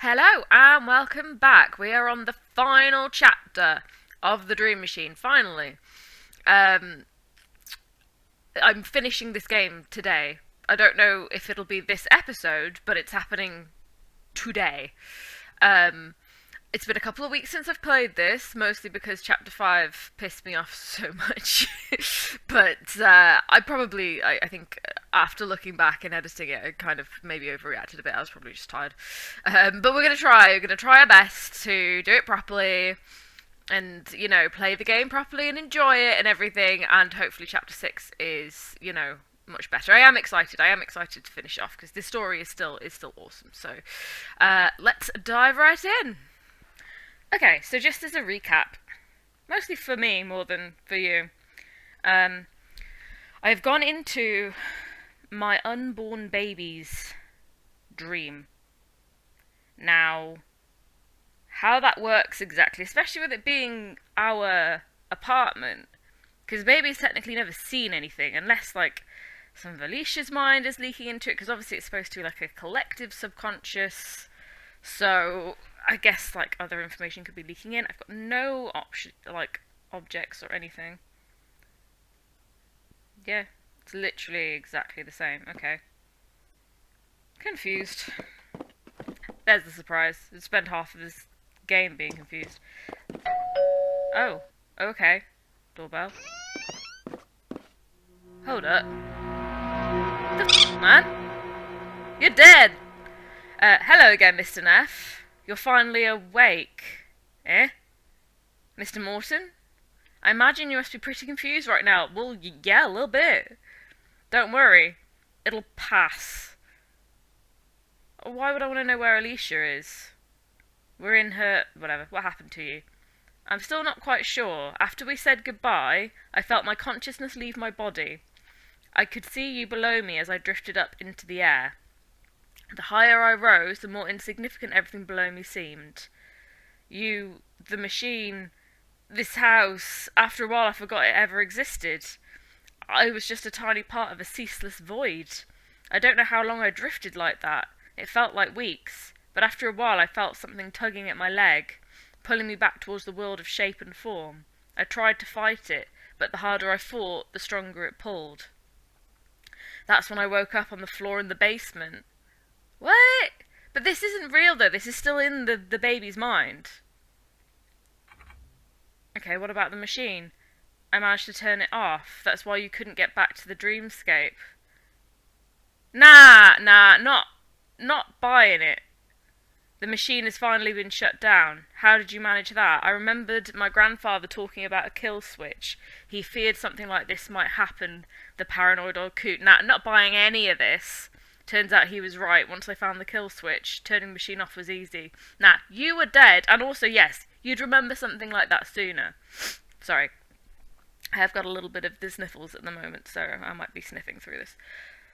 Hello and welcome back. We are on the final chapter of the Dream Machine. Finally, um, I'm finishing this game today. I don't know if it'll be this episode, but it's happening today. Um, it's been a couple of weeks since I've played this, mostly because Chapter 5 pissed me off so much. But I think after looking back and editing it, I kind of maybe overreacted a bit. I was probably just tired. But we're going to try. We're going to try our best to do it properly and, play the game properly and enjoy it and everything. And hopefully Chapter 6 is, much better. I am excited. I am excited to finish off because this story is still awesome. So let's dive right in. Okay, so just as a recap, mostly for me more than for you, I've gone into my unborn baby's dream. Now, how that works exactly, especially with it being our apartment, because baby's technically never seen anything, unless, like, some of Alicia's mind is leaking into it, because obviously it's supposed to be, like, a collective subconscious, so I guess, like, other information could be leaking in. I've got no option, like, objects or anything. Yeah, it's literally exactly the same. Okay. Confused. There's the surprise. I spent half of this game being confused. Oh, okay. Doorbell. Hold up. The man? You're dead! Hello again, Mr. Neff. You're finally awake. Eh? Mr. Morton? I imagine you must be pretty confused right now. Well, yeah, a little bit. Don't worry. It'll pass. Why would I want to know where Alicia is? We're in her... whatever. What happened to you? I'm still not quite sure. After we said goodbye, I felt my consciousness leave my body. I could see you below me as I drifted up into the air. The higher I rose, the more insignificant everything below me seemed. You, the machine, this house, after a while I forgot it ever existed. I was just a tiny part of a ceaseless void. I don't know how long I drifted like that. It felt like weeks, but after a while I felt something tugging at my leg, pulling me back towards the world of shape and form. I tried to fight it, but the harder I fought, the stronger it pulled. That's when I woke up on the floor in the basement. What? But this isn't real though, this is still in the baby's mind. Okay, what about the machine? I managed to turn it off. That's why you couldn't get back to the dreamscape. Nah, not buying it. The machine has finally been shut down. How did you manage that? I remembered my grandfather talking about a kill switch. He feared something like this might happen. The paranoid old coot. Nah, not buying any of this. Turns out he was right. Once I found the kill switch, turning the machine off was easy. Nah, you were dead, and also, yes, you'd remember something like that sooner. Sorry. I have got a little bit of the sniffles at the moment, so I might be sniffing through this.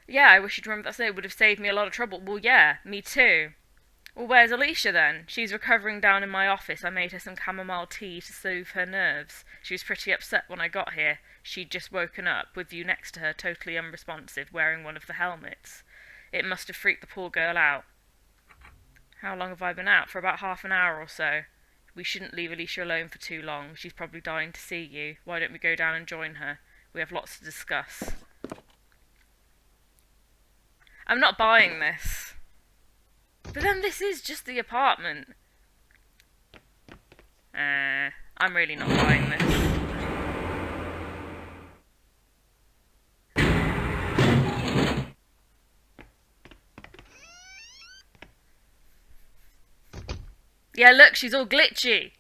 Yeah, I wish you'd remember that, so it would have saved me a lot of trouble. Well, yeah, me too. Well, where's Alicia then? She's recovering down in my office. I made her some chamomile tea to soothe her nerves. She was pretty upset when I got here. She'd just woken up, with you next to her, totally unresponsive, wearing one of the helmets. It must have freaked the poor girl out. How long have I been out? For about half an hour or so. We shouldn't leave Alicia alone for too long. She's probably dying to see you. Why don't we go down and join her? We have lots to discuss. I'm not buying this. But then this is just the apartment. I'm really not buying this. Yeah, look, she's all glitchy.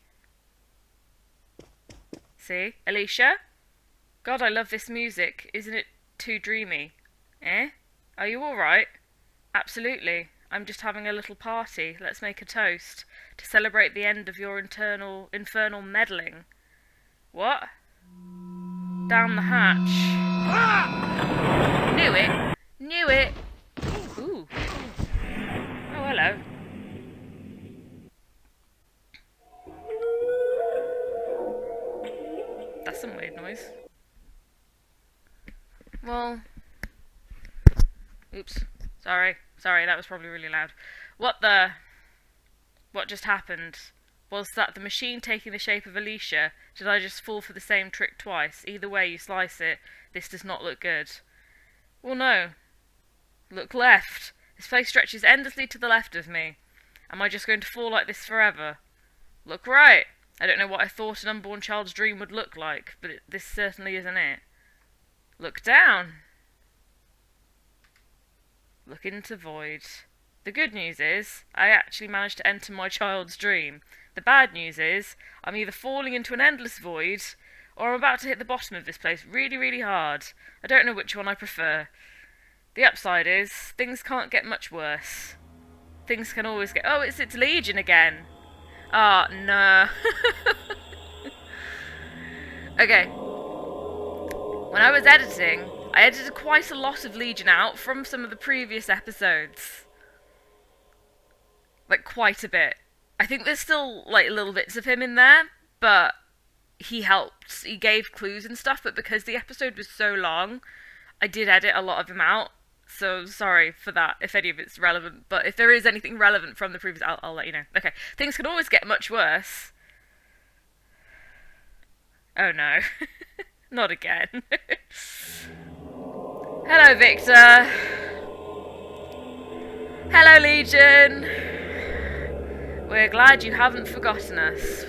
See, Alicia? God, I love this music. Isn't it too dreamy? Eh? Are you alright? Absolutely. I'm just having a little party. Let's make a toast. To celebrate the end of your infernal meddling. What? Down the hatch. Knew it. Knew it. Ooh. Oh, hello. That's some weird noise. Well... Oops. Sorry, that was probably really loud. What the... What just happened? Was that the machine taking the shape of Alicia? Did I just fall for the same trick twice? Either way you slice it, this does not look good. Well, no. Look left. This place stretches endlessly to the left of me. Am I just going to fall like this forever? Look right. I don't know what I thought an unborn child's dream would look like, but this certainly isn't it. Look down. Look into void. The good news is, I actually managed to enter my child's dream. The bad news is, I'm either falling into an endless void, or I'm about to hit the bottom of this place really, really hard. I don't know which one I prefer. The upside is, things can't get much worse. Things can always get... Oh, it's Legion again. Ah, oh, no. Okay. When I was editing, I edited quite a lot of Legion out from some of the previous episodes. Like, quite a bit. I think there's still, like, little bits of him in there, but he helped. He gave clues and stuff, but because the episode was so long, I did edit a lot of him out. So, sorry for that, if any of it's relevant. But if there is anything relevant from the previous, I'll let you know. Okay, things can always get much worse. Oh no. Not again. Hello, Victor. Hello, Legion. We're glad you haven't forgotten us.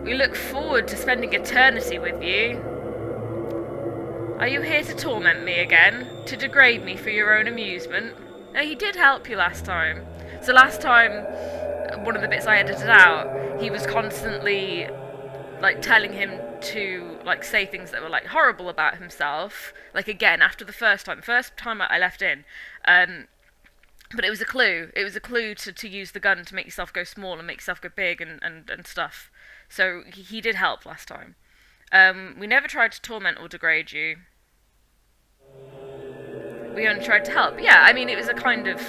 We look forward to spending eternity with you. Are you here to torment me again? To degrade me for your own amusement? No, he did help you last time. So last time, one of the bits I edited out, he was constantly, like, telling him to, like, say things that were, like, horrible about himself. Like, again, after the first time I left in. But it was a clue. It was a clue to use the gun to make yourself go small and make yourself go big and stuff. So he did help last time. We never tried to torment or degrade you. We only tried to help. Yeah, I mean, it was a kind of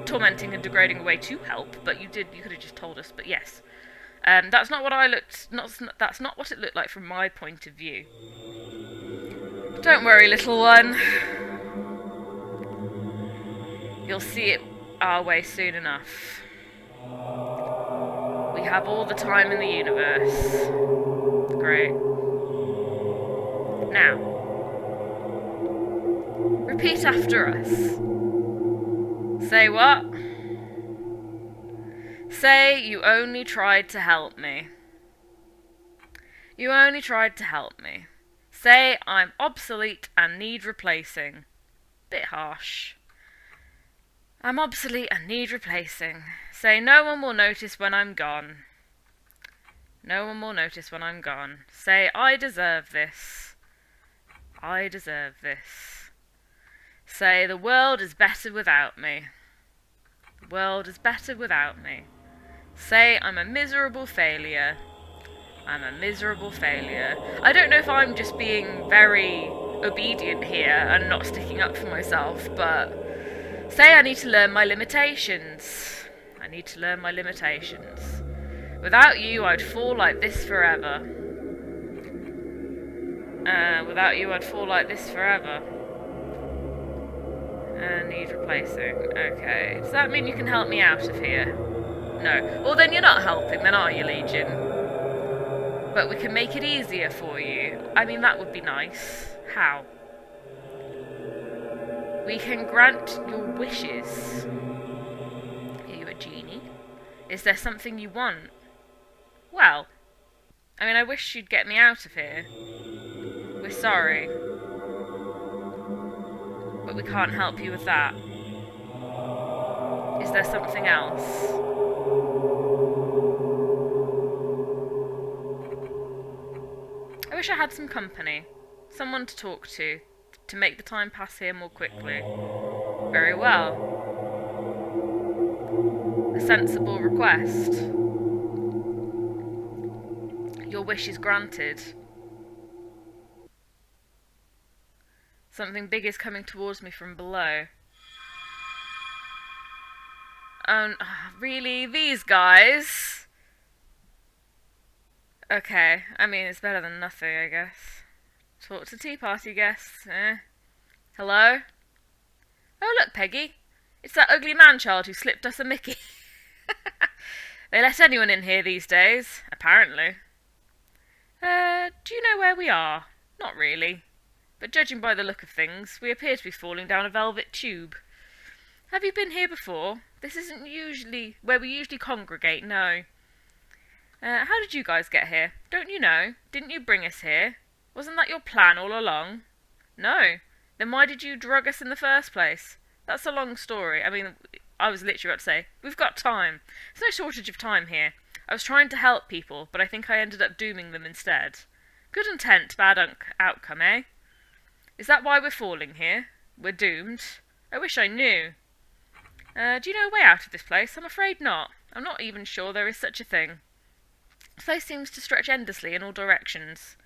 tormenting and degrading way to help, but you could have just told us, but yes. That's not what that's not what it looked like from my point of view. Don't worry, little one. You'll see it our way soon enough. We have all the time in the universe. Great. Now, repeat after us. Say what? Say you only tried to help me. You only tried to help me. Say I'm obsolete and need replacing. Bit harsh. I'm obsolete and need replacing. Say no one will notice when I'm gone. No one will notice when I'm gone. Say I deserve this. I deserve this. Say the world is better without me. The world is better without me. Say I'm a miserable failure. I'm a miserable failure. I don't know if I'm just being very obedient here and not sticking up for myself, but say I need to learn my limitations. I need to learn my limitations. Without you, I'd fall like this forever. Without you, I'd fall like this forever. Need replacing. Okay. Does that mean you can help me out of here? No. Well, then you're not helping, then are you, Legion? But we can make it easier for you. I mean, that would be nice. How? We can grant your wishes. Are you a genie? Is there something you want? Well, I mean, I wish you'd get me out of here. We're sorry. But we can't help you with that. Is there something else? I wish I had some company. Someone to talk to make the time pass here more quickly. Very well. A sensible request. Your wish is granted. Something big is coming towards me from below. Really? These guys? Okay, I mean, it's better than nothing, I guess. Talk to tea party guests, eh? Hello? Oh, look, Peggy. It's that ugly man-child who slipped us a Mickey. They let anyone in here these days, apparently. Do you know where we are? Not really. But judging by the look of things, we appear to be falling down a velvet tube. Have you been here before? This isn't usually where we usually congregate, no. How did you guys get here? Don't you know? Didn't you bring us here? Wasn't that your plan all along? No. Then why did you drug us in the first place? That's a long story. I mean, I was literally about to say, we've got time. There's no shortage of time here. I was trying to help people, but I think I ended up dooming them instead. Good intent, bad outcome, eh? Is that why we're falling here? We're doomed? I wish I knew. Do you know a way out of this place? I'm afraid not. I'm not even sure there is such a thing. This place seems to stretch endlessly in all directions.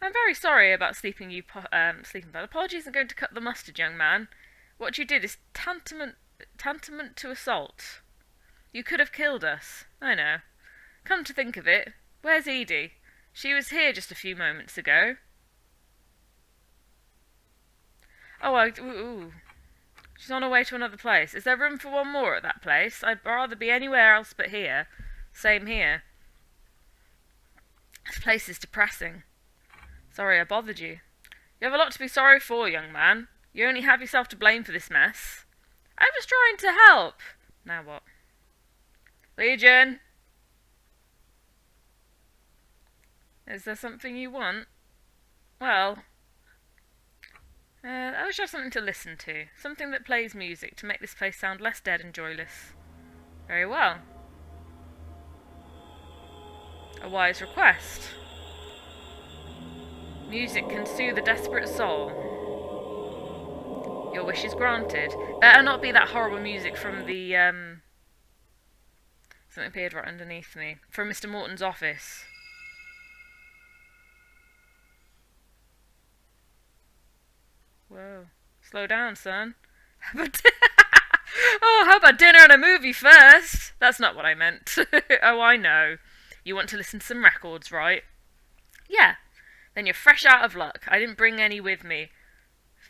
I'm very sorry about sleeping bad. Apologies isn't going to cut the mustard, young man. What you did is tantamount to assault. You could have killed us. I know. Come to think of it, where's Edie? She was here just a few moments ago. Oh, ooh. She's on her way to another place. Is there room for one more at that place? I'd rather be anywhere else but here. Same here. This place is depressing. Sorry I bothered you. You have a lot to be sorry for, young man. You only have yourself to blame for this mess. I was trying to help. Now what? Legion? Is there something you want? Well, I wish I had something to listen to. Something that plays music to make this place sound less dead and joyless. Very well. A wise request. Music can soothe a desperate soul. Your wish is granted. Better not be that horrible music from the, something appeared right underneath me. From Mr. Morton's office. Whoa. Slow down, son. Oh, how about dinner and a movie first? That's not what I meant. Oh, I know. You want to listen to some records, right? Yeah. Then you're fresh out of luck. I didn't bring any with me.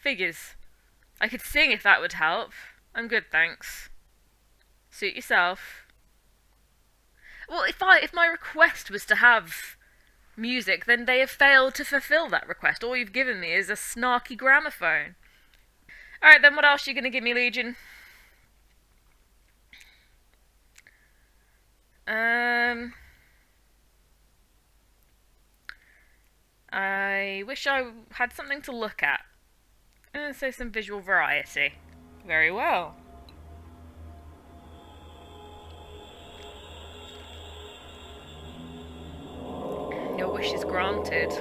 Figures. I could sing if that would help. I'm good, thanks. Suit yourself. Well, if my request was to have music, then they have failed to fulfill that request. All you've given me is a snarky gramophone. Alright, then what else are you going to give me, Legion? I wish I had something to look at. So some visual variety. Very well. Your wish is granted.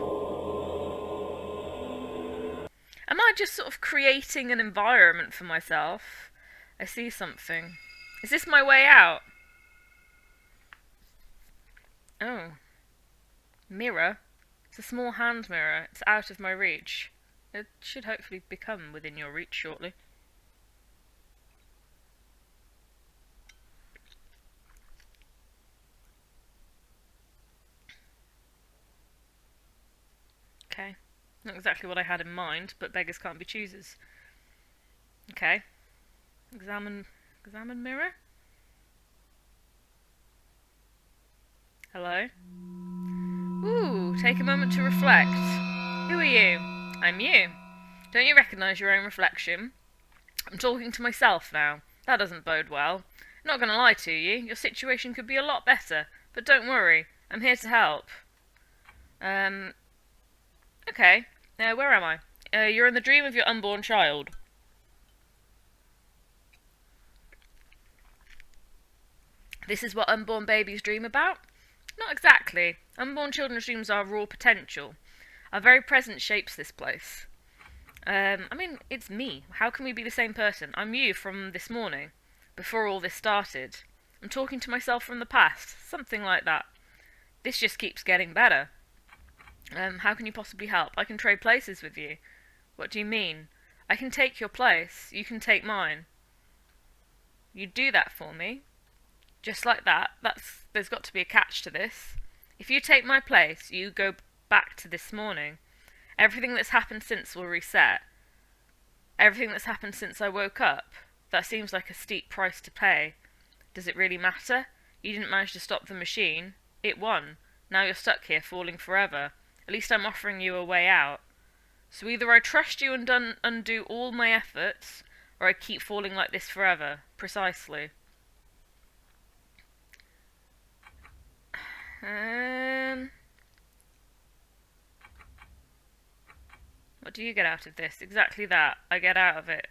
Am I just sort of creating an environment for myself? I see something. Is this my way out? Oh. Mirror? It's a small hand mirror. It's out of my reach. It should hopefully become within your reach shortly. Okay. Not exactly what I had in mind, but beggars can't be choosers. Okay. Examine mirror? Hello? Ooh, take a moment to reflect. Who are you? I'm you. Don't you recognise your own reflection? I'm talking to myself now. That doesn't bode well. Not gonna lie to you, your situation could be a lot better, but don't worry, I'm here to help. Okay. Where am I? You're in the dream of your unborn child. This is what unborn babies dream about? Not exactly. Unborn children's dreams are raw potential. Our very presence shapes this place. I mean, it's me. How can we be the same person? I'm you from this morning, before all this started. I'm talking to myself from the past. Something like that. This just keeps getting better. How can you possibly help? I can trade places with you. What do you mean? I can take your place. You can take mine. You'd do that for me? Just like that? There's got to be a catch to this. If you take my place, you go back to this morning. Everything that's happened since will reset. Everything that's happened since I woke up. That seems like a steep price to pay. Does it really matter? You didn't manage to stop the machine. It won. Now you're stuck here, falling forever. At least I'm offering you a way out. So either I trust you and undo all my efforts, or I keep falling like this forever. Precisely. What do you get out of this? Exactly that. I get out of it.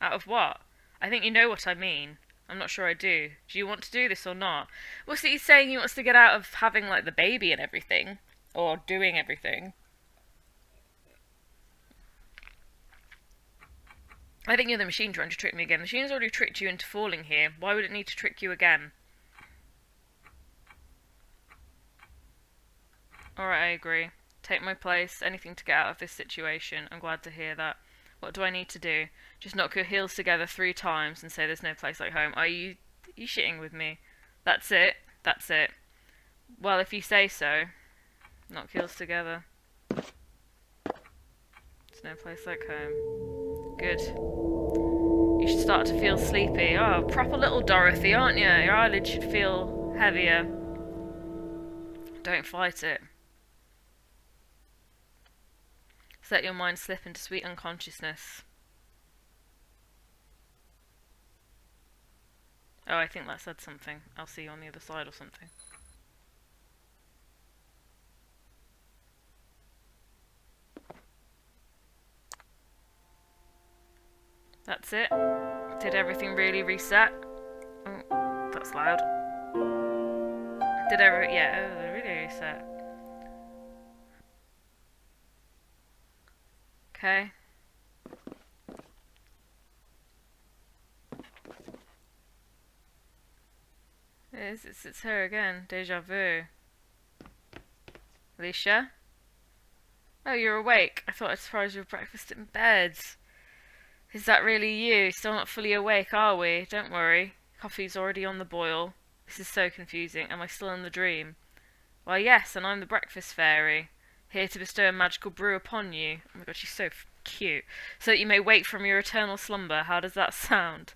Out of what? I think you know what I mean. I'm not sure I do. Do you want to do this or not? Well, see, he's saying he wants to get out of having, like, the baby and everything. Or doing everything. I think you're the machine trying to trick me again. The machine's already tricked you into falling here. Why would it need to trick you again? Alright, I agree. Take my place. Anything to get out of this situation. I'm glad to hear that. What do I need to do? Just knock your heels together 3 times and say there's no place like home. Are you shitting with me? That's it. That's it. Well, if you say so. Knock heels together. There's no place like home. Good. You should start to feel sleepy. Oh, proper little Dorothy, aren't you? Your eyelids should feel heavier. Don't fight it. Let your mind slip into sweet unconsciousness. Oh, I think that said something. I'll see you on the other side or something. That's it. Did everything really reset? Oh, that's loud. Yeah, oh, they really reset. Okay. It's her again. Deja vu. Alicia? Oh, you're awake. I thought I'd surprise you with breakfast in bed. Is that really you? Still not fully awake, are we? Don't worry. Coffee's already on the boil. This is so confusing. Am I still in the dream? Why, yes, and I'm the breakfast fairy. Here to bestow a magical brew upon you. Oh my god, she's so cute. So that you may wake from your eternal slumber. How does that sound?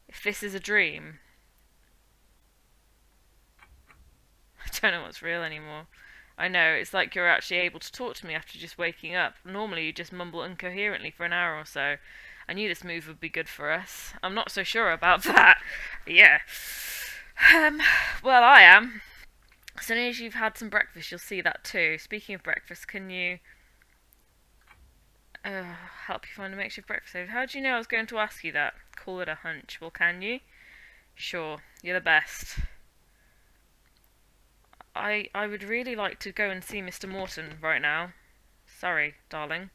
If this is a dream. I don't know what's real anymore. I know, it's like you're actually able to talk to me after just waking up. Normally you just mumble incoherently for an hour or so. I knew this move would be good for us. I'm not so sure about that. Yeah. Well, I am. As soon as you've had some breakfast, you'll see that too. Speaking of breakfast, can you help you find a makeshift breakfast? How do you know I was going to ask you that? Call it a hunch. Well, can you? Sure, you're the best. I would really like to go and see Mr. Morton right now. Sorry, darling.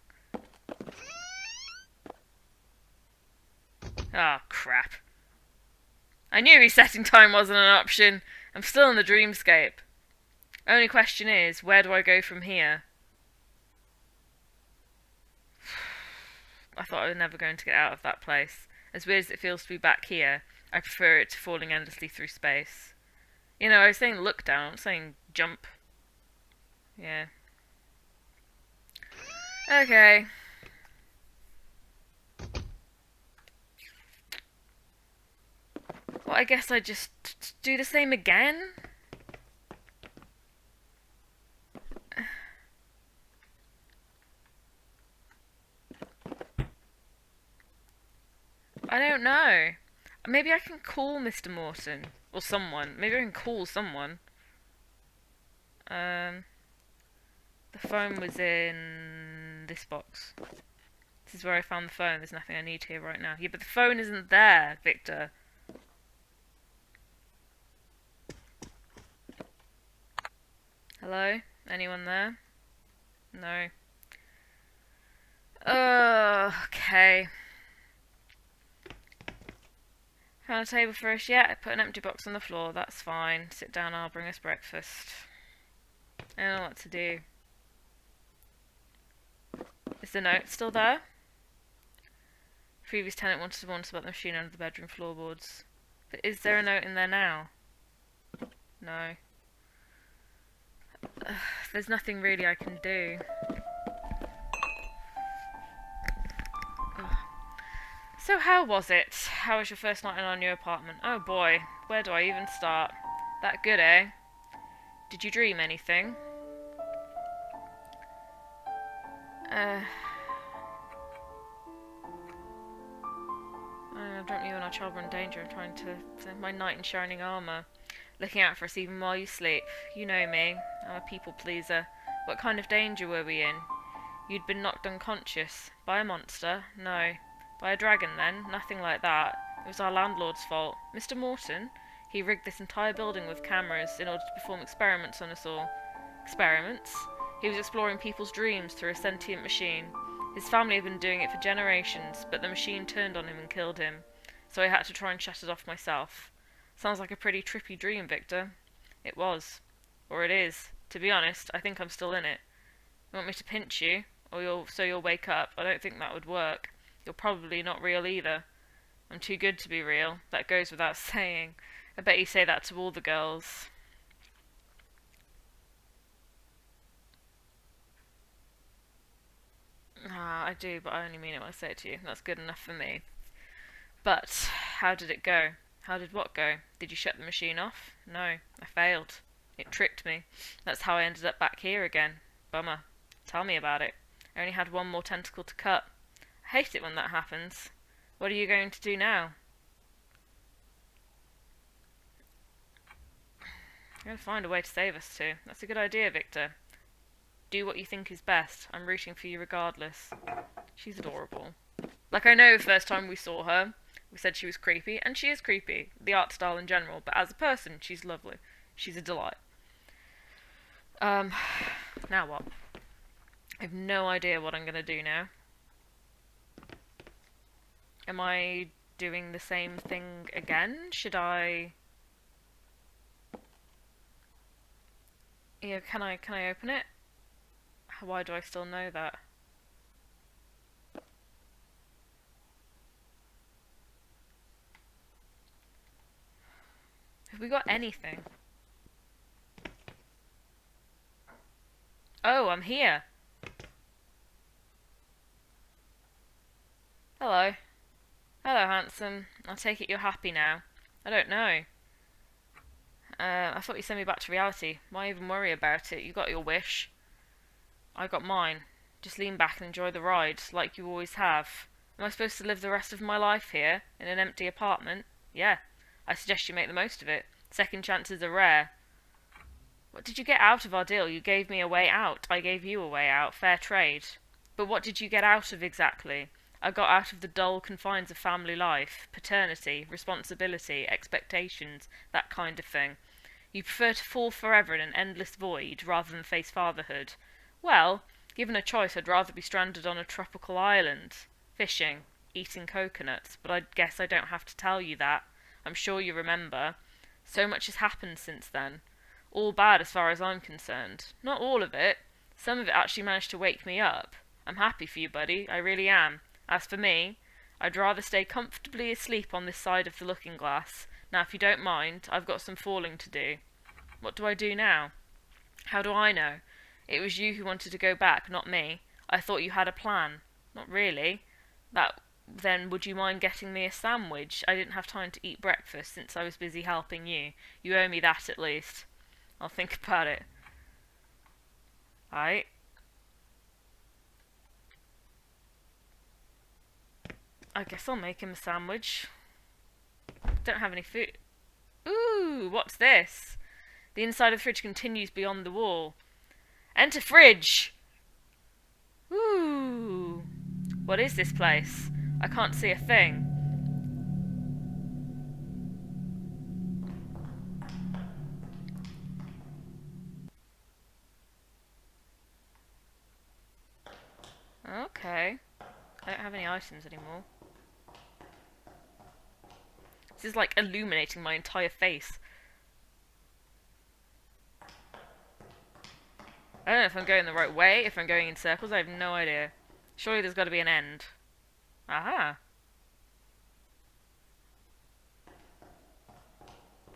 Ah, crap. I knew resetting time wasn't an option. I'm still in the dreamscape. Only question is, where do I go from here? I thought I was never going to get out of that place. As weird as it feels to be back here, I prefer it to falling endlessly through space. You know, I was saying look down, I'm saying jump. Yeah. Okay. Well, I guess I just do the same again? I don't know. Maybe I can call Mr. Morton. Or someone. Maybe I can call someone. The phone was in this box. This is where I found the phone. There's nothing I need here right now. Yeah, but the phone isn't there, Victor. Hello? Anyone there? No. Okay. Found a table for us yet? I put an empty box on the floor. That's fine. Sit down, I'll bring us breakfast. I don't know what to do. Is the note still there? Previous tenant wanted to warn us about the machine under the bedroom floorboards. But is there a note in there now? No. There's nothing really I can do. Ugh. So how was it? How was your first night in our new apartment? Oh boy, where do I even start? That good, eh? Did you dream anything? Don't you and our child were in danger of trying to send my knight in shining armour. Looking out for us even while you sleep. You know me. I'm a people pleaser. What kind of danger were we in? You'd been knocked unconscious. By a monster? No. By a dragon, then? Nothing like that. It was our landlord's fault. Mr. Morton? He rigged this entire building with cameras in order to perform experiments on us all. Experiments? He was exploring people's dreams through a sentient machine. His family had been doing it for generations, but the machine turned on him and killed him. So I had to try and shut it off myself. Sounds like a pretty trippy dream, Victor. It was. Or it is. To be honest, I think I'm still in it. You want me to pinch you? Or you'll wake up? I don't think that would work. You're probably not real either. I'm too good to be real. That goes without saying. I bet you say that to all the girls. Ah, I do, but I only mean it when I say it to you. That's good enough for me. But, how did it go? How did what go? Did you shut the machine off? No, I failed. It tricked me. That's how I ended up back here again. Bummer. Tell me about it. I only had one more tentacle to cut. I hate it when that happens. What are you going to do now? I'm going to find a way to save us two. That's a good idea, Victor. Do what you think is best. I'm rooting for you regardless. She's adorable. Like, I know the first time we saw her, we said she was creepy, and she is creepy, the art style in general, but as a person, she's lovely. She's a delight. Now what? I have no idea what I'm going to do now. Am I doing the same thing again? Should I... Yeah, can I open it? Why do I still know that? Have we got anything? Oh, I'm here. Hello. Hello, handsome. I take it you're happy now. I don't know. I thought you'd send me back to reality. Why even worry about it? You got your wish. I got mine. Just lean back and enjoy the ride, like you always have. Am I supposed to live the rest of my life here, in an empty apartment? Yeah. I suggest you make the most of it. Second chances are rare. What did you get out of our deal? You gave me a way out. I gave you a way out. Fair trade. But what did you get out of exactly? I got out of the dull confines of family life, paternity, responsibility, expectations, that kind of thing. You prefer to fall forever in an endless void rather than face fatherhood. Well, given a choice, I'd rather be stranded on a tropical island, fishing, eating coconuts, but I guess I don't have to tell you that. I'm sure you remember. So much has happened since then. All bad as far as I'm concerned. Not all of it. Some of it actually managed to wake me up. I'm happy for you, buddy. I really am. As for me, I'd rather stay comfortably asleep on this side of the looking glass. Now, if you don't mind, I've got some falling to do. What do I do now? How do I know? It was you who wanted to go back, not me. I thought you had a plan. Not really. Then would you mind getting me a sandwich? I didn't have time to eat breakfast since I was busy helping you. You owe me that at least. I'll think about it. Right. I guess I'll make him a sandwich. Don't have any food. Ooh, what's this? The inside of the fridge continues beyond the wall. Enter fridge! Ooh. What is this place? I can't see a thing. Okay. I don't have any items anymore. This is like illuminating my entire face. I don't know if I'm going the right way, if I'm going in circles, I have no idea. Surely there's got to be an end. Aha!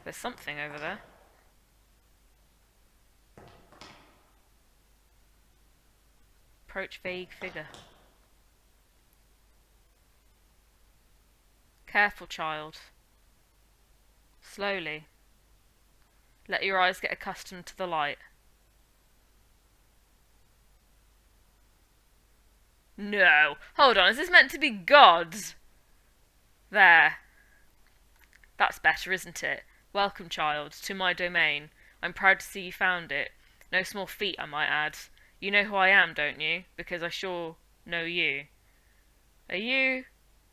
There's something over there. Approach vague figure. Careful, child. Slowly. Let your eyes get accustomed to the light. No! Hold on, is this meant to be God's? There. That's better, isn't it? Welcome, child, to my domain. I'm proud to see you found it. No small feat, I might add. You know who I am, don't you? Because I sure know you. Are you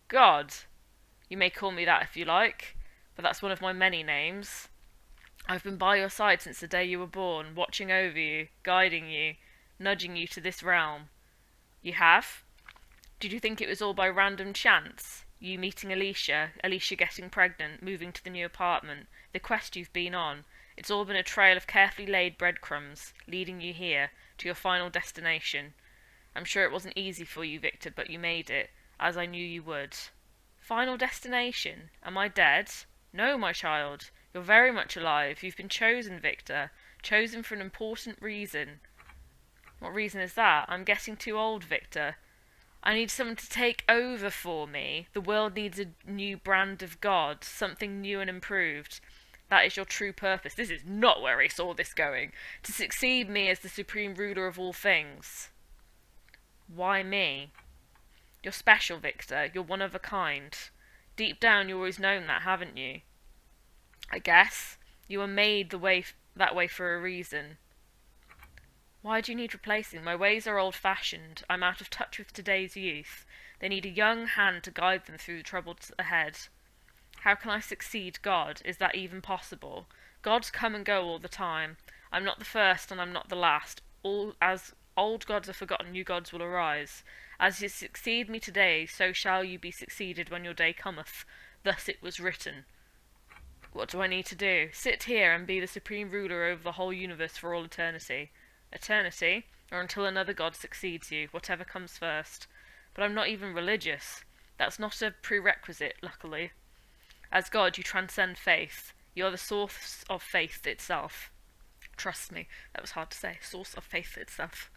God? You may call me that if you like, but that's one of my many names. I've been by your side since the day you were born, watching over you, guiding you, nudging you to this realm. You have? Did you think it was all by random chance? You meeting Alicia, Alicia getting pregnant, moving to the new apartment, the quest you've been on. It's all been a trail of carefully laid breadcrumbs, leading you here, to your final destination. I'm sure it wasn't easy for you, Victor, but you made it, as I knew you would. Final destination? Am I dead? No, my child. You're very much alive. You've been chosen, Victor. Chosen for an important reason. What reason is that? I'm getting too old, Victor. I need someone to take over for me. The world needs a new brand of God, something new and improved. That is your true purpose. This is not where I saw this going. To succeed me as the supreme ruler of all things. Why me? You're special, Victor. You're one of a kind. Deep down, you've always known that, haven't you? I guess. You were made that way for a reason. Why do you need replacing? My ways are old-fashioned. I'm out of touch with today's youth. They need a young hand to guide them through the troubles ahead. How can I succeed God? Is that even possible? Gods come and go all the time. I'm not the first and I'm not the last. As old gods are forgotten, new gods will arise. As you succeed me today, so shall you be succeeded when your day cometh. Thus it was written. What do I need to do? Sit here and be the supreme ruler over the whole universe for all eternity. Eternity, or until another god succeeds you, whatever comes first. But I'm not even religious. That's not a prerequisite, luckily. As God, you transcend faith. You're the source of faith itself. Trust me, that was hard to say. Source of faith itself.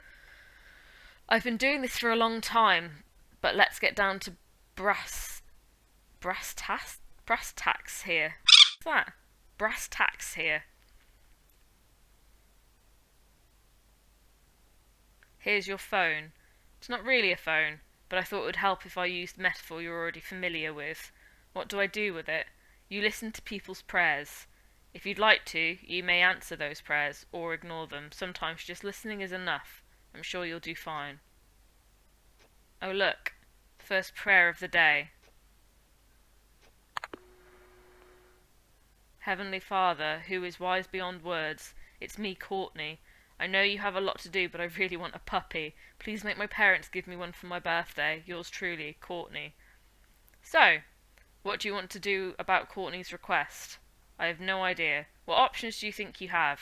I've been doing this for a long time, but let's get down to brass tacks here. What's that? Brass tacks here. Here's your phone. It's not really a phone, but I thought it would help if I used the metaphor you're already familiar with. What do I do with it? You listen to people's prayers. If you'd like to, you may answer those prayers, or ignore them. Sometimes just listening is enough. I'm sure you'll do fine. Oh look, first prayer of the day. Heavenly Father, who is wise beyond words, it's me, Courtney. I know you have a lot to do, but I really want a puppy. Please make my parents give me one for my birthday. Yours truly, Courtney. So, what do you want to do about Courtney's request? I have no idea. What options do you think you have?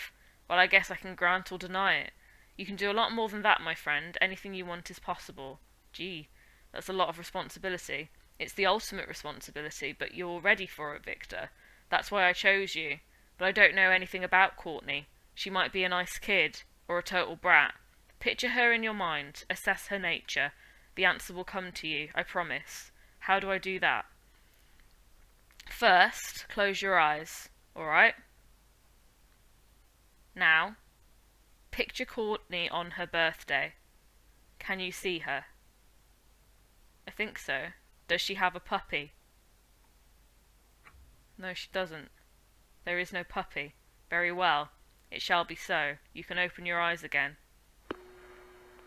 Well, I guess I can grant or deny it. You can do a lot more than that, my friend. Anything you want is possible. Gee, that's a lot of responsibility. It's the ultimate responsibility, but you're ready for it, Victor. That's why I chose you. But I don't know anything about Courtney. She might be a nice kid, or a total brat. Picture her in your mind, assess her nature. The answer will come to you, I promise. How do I do that? First, close your eyes, alright? Now, picture Courtney on her birthday. Can you see her? I think so. Does she have a puppy? No, she doesn't. There is no puppy. Very well. It shall be so. You can open your eyes again.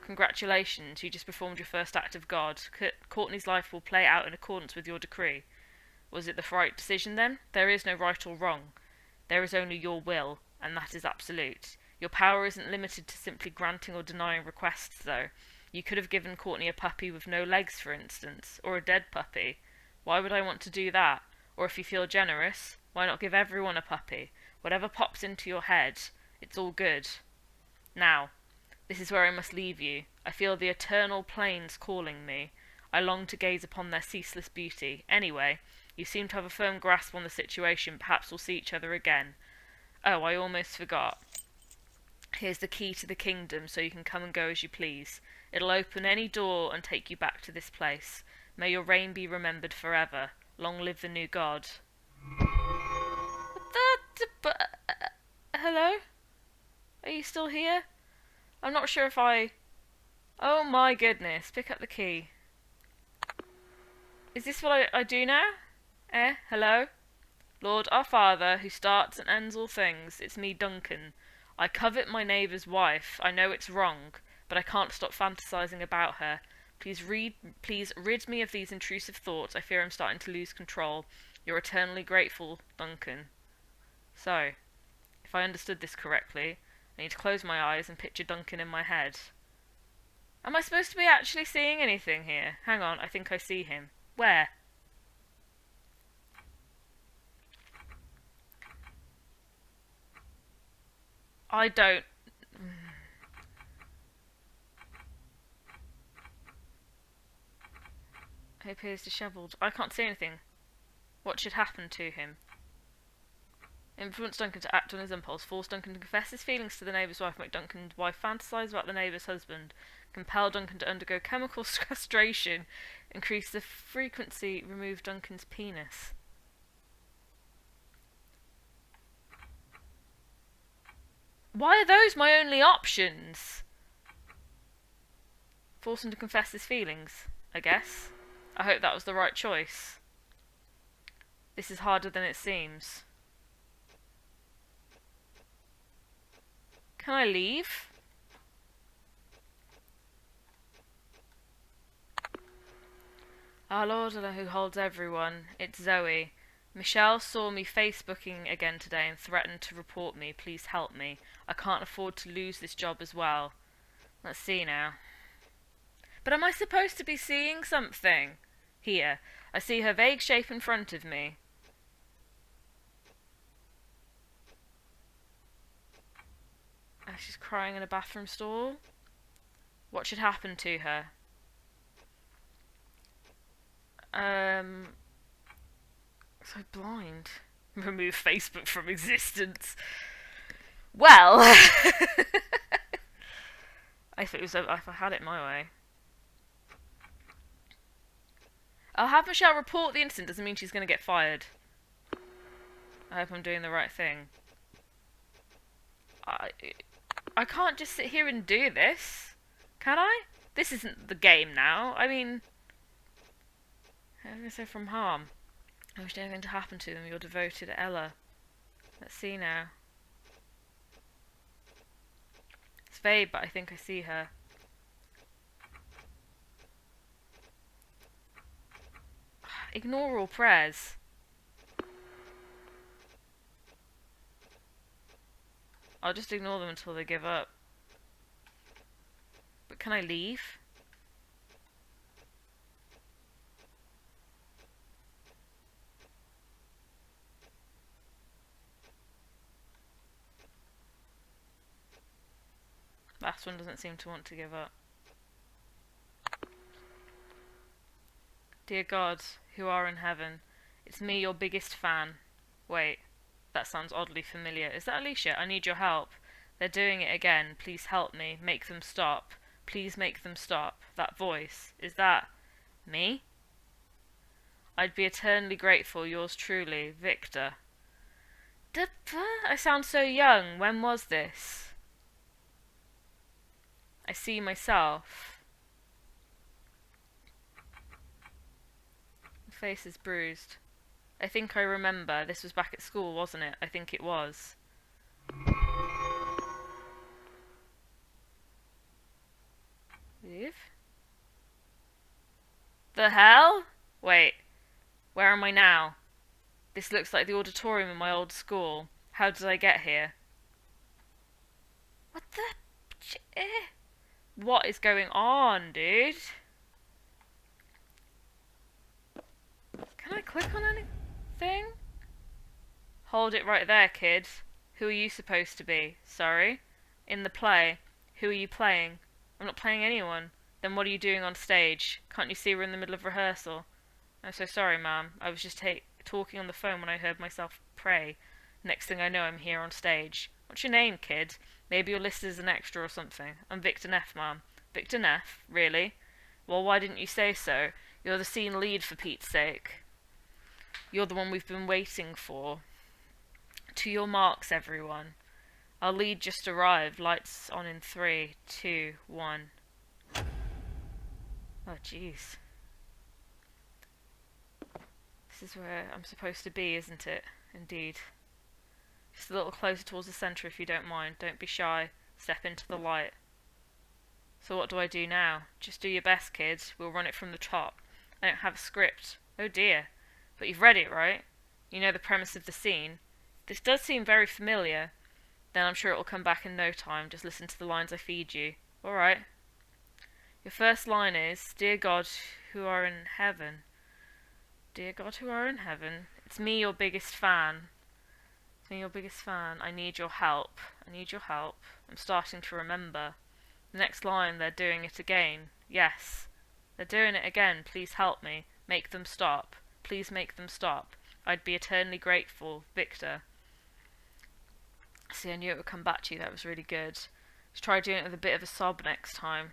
Congratulations, you just performed your first act of God. Courtney's life will play out in accordance with your decree. Was it the right decision then? There is no right or wrong. There is only your will, and that is absolute. Your power isn't limited to simply granting or denying requests, though. You could have given Courtney a puppy with no legs, for instance, or a dead puppy. Why would I want to do that? Or if you feel generous, why not give everyone a puppy? Whatever pops into your head, it's all good. Now, this is where I must leave you. I feel the eternal plains calling me. I long to gaze upon their ceaseless beauty. Anyway, you seem to have a firm grasp on the situation. Perhaps we'll see each other again. Oh, I almost forgot. Here's the key to the kingdom, so you can come and go as you please. It'll open any door and take you back to this place. May your reign be remembered forever. Long live the new god. Hello? Are you still here? I'm not sure if I... Oh my goodness, pick up the key. Is this what I do now? Hello? Lord our Father, who starts and ends all things, it's me, Duncan. I covet my neighbour's wife. I know it's wrong, but I can't stop fantasizing about her. Please rid me of these intrusive thoughts. I fear I'm starting to lose control. You're eternally grateful, Duncan. So, if I understood this correctly, I need to close my eyes and picture Duncan in my head. Am I supposed to be actually seeing anything here? Hang on, I think I see him. Where? I don't... He appears dishevelled. I can't see anything. What should happen to him? Influence Duncan to act on his impulse. Force Duncan to confess his feelings to the neighbour's wife. Make Duncan's wife fantasise about the neighbour's husband. Compel Duncan to undergo chemical castration. Increase the frequency. Remove Duncan's penis. Why are those my only options? Force him to confess his feelings, I guess. I hope that was the right choice. This is harder than it seems. Can I leave? Our Lord who holds everyone. It's Zoe. Michelle saw me Facebooking again today and threatened to report me. Please help me. I can't afford to lose this job as well. Let's see now. But am I supposed to be seeing something? Here. I see her vague shape in front of me. She's crying in a bathroom stall. What should happen to her? So blind. Remove Facebook from existence. Well, if I had it my way. I'll have Michelle report the incident. Doesn't mean she's going to get fired. I hope I'm doing the right thing. I can't just sit here and do this. Can I? This isn't the game now. I mean... I'm going to say from harm. I wish anything to happen to them. Your devoted Ella. Let's see now. It's vague, but I think I see her. Ignore all prayers. I'll just ignore them until they give up. But can I leave? Last one doesn't seem to want to give up. Dear God, who are in heaven, it's me, your biggest fan. Wait, that sounds oddly familiar. Is that Alicia? I need your help. They're doing it again. Please help me. Make them stop. Please make them stop. That voice. Is that me? I'd be eternally grateful. Yours truly, Victor. I sound so young. When was this? I see myself. The face is bruised. I think I remember. This was back at school, wasn't it? I think it was. Leave? The hell? Wait. Where am I now? This looks like the auditorium in my old school. How did I get here? What the... What is going on, dude? Can I click on anything? Hold it right there, kid. Who are you supposed to be? Sorry? In the play. Who are you playing? I'm not playing anyone. Then what are you doing on stage? Can't you see we're in the middle of rehearsal? I'm so sorry, ma'am. I was just talking on the phone when I heard myself pray. Next thing I know, I'm here on stage. What's your name, kid? Maybe you're listed as an extra or something. I'm Victor Neff, ma'am. Victor Neff? Really? Well, why didn't you say so? You're the scene lead, for Pete's sake. You're the one we've been waiting for. To your marks, everyone. Our lead just arrived. Lights on in 3, 2, 1. Oh, jeez. This is where I'm supposed to be, isn't it? Indeed. Just a little closer towards the centre if you don't mind. Don't be shy. Step into the light. So what do I do now? Just do your best, kids. We'll run it from the top. I don't have a script. Oh dear. But you've read it, right? You know the premise of the scene. This does seem very familiar. Then I'm sure it'll come back in no time. Just listen to the lines I feed you. Alright. Your first line is, Dear God, who are in heaven. Dear God, who are in heaven. It's me, your biggest fan. It's me, your biggest fan. I need your help. I need your help. I'm starting to remember. The next line, they're doing it again. Yes. They're doing it again. Please help me. Make them stop. Please make them stop. I'd be eternally grateful. Victor. See, I knew it would come back to you. That was really good. Just try doing it with a bit of a sob next time.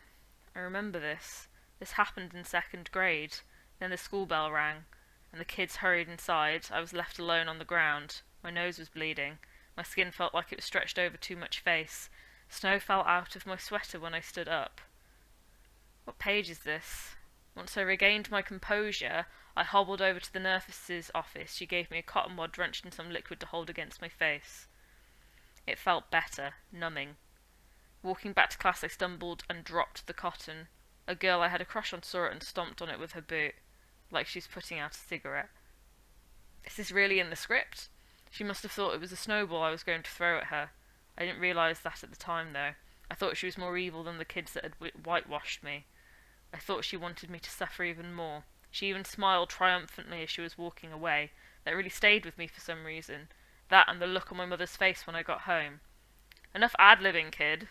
I remember this. This happened in 2nd grade. Then the school bell rang, and the kids hurried inside. I was left alone on the ground. My nose was bleeding. My skin felt like it was stretched over too much face. Snow fell out of my sweater when I stood up. What page is this? Once I regained my composure, I hobbled over to the nurse's office. She gave me a cotton wad drenched in some liquid to hold against my face. It felt better, numbing. Walking back to class, I stumbled and dropped the cotton. A girl I had a crush on saw it and stomped on it with her boot, like she was putting out a cigarette. Is this really in the script? She must have thought it was a snowball I was going to throw at her. I didn't realise that at the time, though. I thought she was more evil than the kids that had whitewashed me. I thought she wanted me to suffer even more. She even smiled triumphantly as she was walking away. That really stayed with me for some reason. That and the look on my mother's face when I got home. Enough ad-libbing, kid.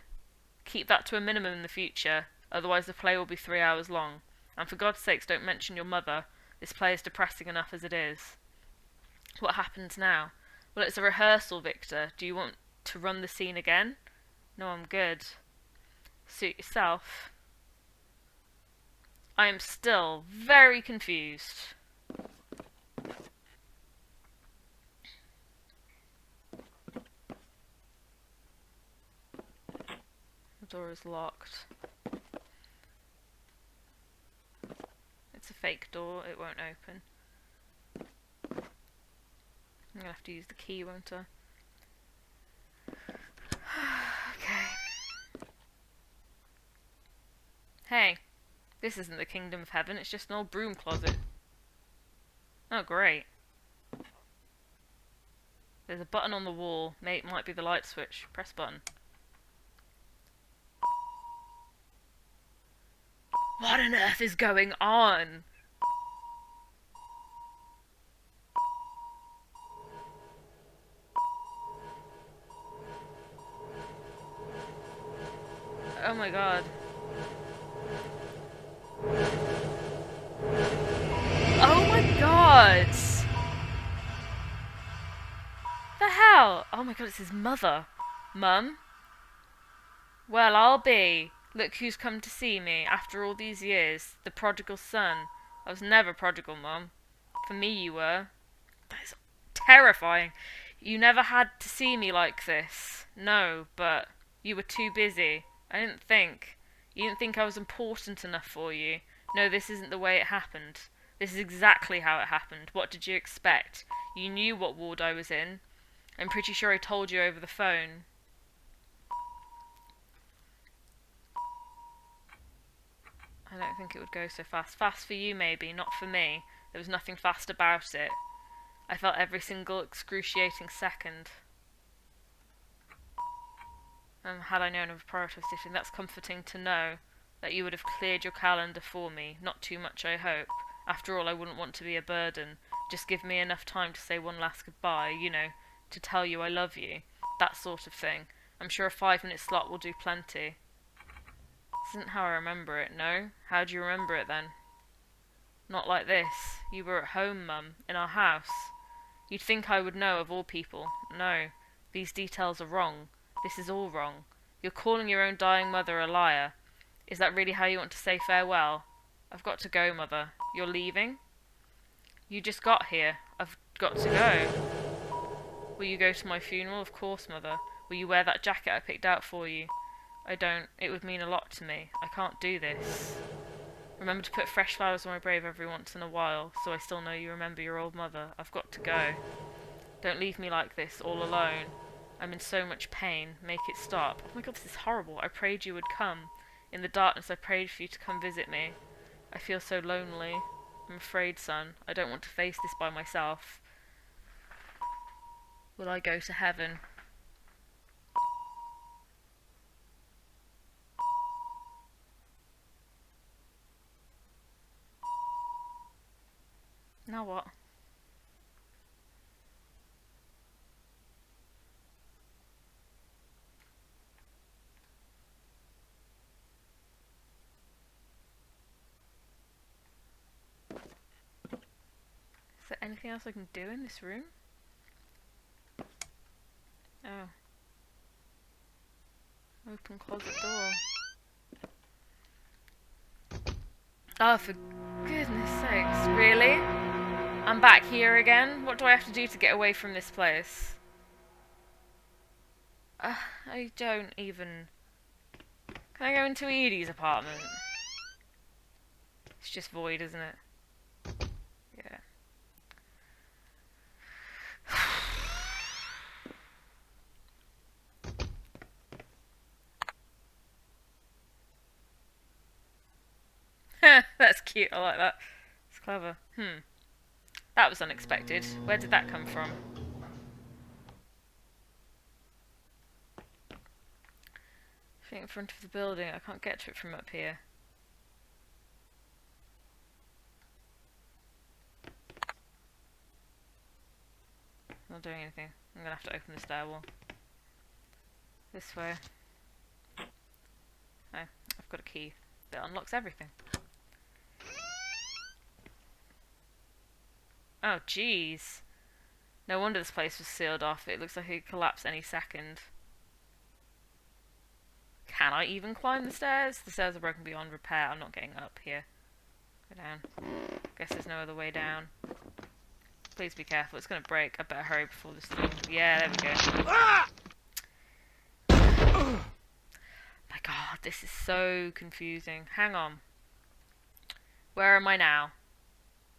Keep that to a minimum in the future, otherwise the play will be 3 hours long. And for God's sakes, don't mention your mother. This play is depressing enough as it is. What happens now? Well, it's a rehearsal, Victor. Do you want to run the scene again? No, I'm good. Suit yourself. I am still very confused. The door is locked. It's a fake door, it won't open. I'm gonna have to use the key, won't I? Okay. Hey, this isn't the kingdom of heaven, it's just an old broom closet. Oh, great. There's a button on the wall. It might be the light switch. Press button. What on earth is going on? Oh my god. Oh my god! The hell? Oh my god, it's his mother. Mum? Well, I'll be. Look who's come to see me after all these years. The prodigal son. I was never prodigal, Mum. For me you were. That is terrifying. You never had to see me like this. No, but you were too busy. I didn't think. You didn't think I was important enough for you. No, this isn't the way it happened. This is exactly how it happened. What did you expect? You knew what ward I was in. I'm pretty sure I told you over the phone. I don't think it would go so fast. Fast for you, maybe, not for me. There was nothing fast about it. I felt every single excruciating second. Had I known of prioritization, that's comforting to know that you would have cleared your calendar for me. Not too much, I hope. After all, I wouldn't want to be a burden. Just give me enough time to say one last goodbye, you know, to tell you I love you. That sort of thing. I'm sure a 5-minute slot will do plenty. This isn't how I remember it, no? How do you remember it then? Not like this. You were at home, Mum, in our house. You'd think I would know of all people. No, these details are wrong. This is all wrong. You're calling your own dying mother a liar. Is that really how you want to say farewell? I've got to go, Mother. You're leaving? You just got here. I've got to go. Will you go to my funeral? Of course, Mother. Will you wear that jacket I picked out for you? I don't. It would mean a lot to me. I can't do this. Remember to put fresh flowers on my grave every once in a while, so I still know you remember your old mother. I've got to go. Don't leave me like this, all alone. I'm in so much pain. Make it stop. Oh my god, this is horrible. I prayed you would come. In the darkness, I prayed for you to come visit me. I feel so lonely. I'm afraid, son. I don't want to face this by myself. Will I go to heaven? Now what? Is there anything else I can do in this room? Oh. Open closet door. Oh, for goodness sakes. Really? I'm back here again? What do I have to do to get away from this place? I don't even... Can I go into Edie's apartment? It's just void, isn't it? Yeah. That's cute, I like that. It's clever. That was unexpected. Where did that come from? In front of the building, I can't get to it from up here. Not doing anything. I'm gonna have to open the stairwell. This way. Oh, I've got a key that unlocks everything. Oh, jeez. No wonder this place was sealed off. It looks like it could collapse any second. Can I even climb the stairs? The stairs are broken beyond repair. I'm not getting up here. Go down. Guess there's no other way down. Please be careful. It's going to break. I better hurry before this thing... Yeah, there we go. Ah! My god, this is so confusing. Hang on. Where am I now?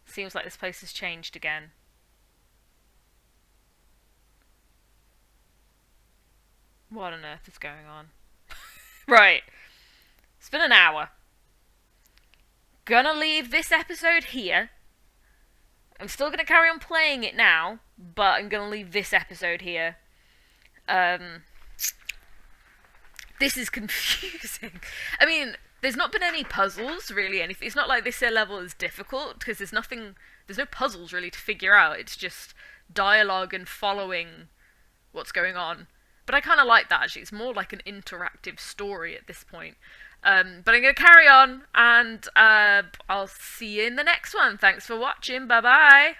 Seems like this place has changed again. What on earth is going on? Right. It's been an hour. Gonna leave this episode here. I'm still gonna carry on playing it now, but I'm gonna leave this episode here. This is confusing. I mean, there's not been any puzzles, really, anything. It's not like this level is difficult, because there's no puzzles, really, to figure out. It's just dialogue and following what's going on. But I kind of like that, actually. It's more like an interactive story at this point. But I'm going to carry on, and I'll see you in the next one. Thanks for watching. Bye-bye.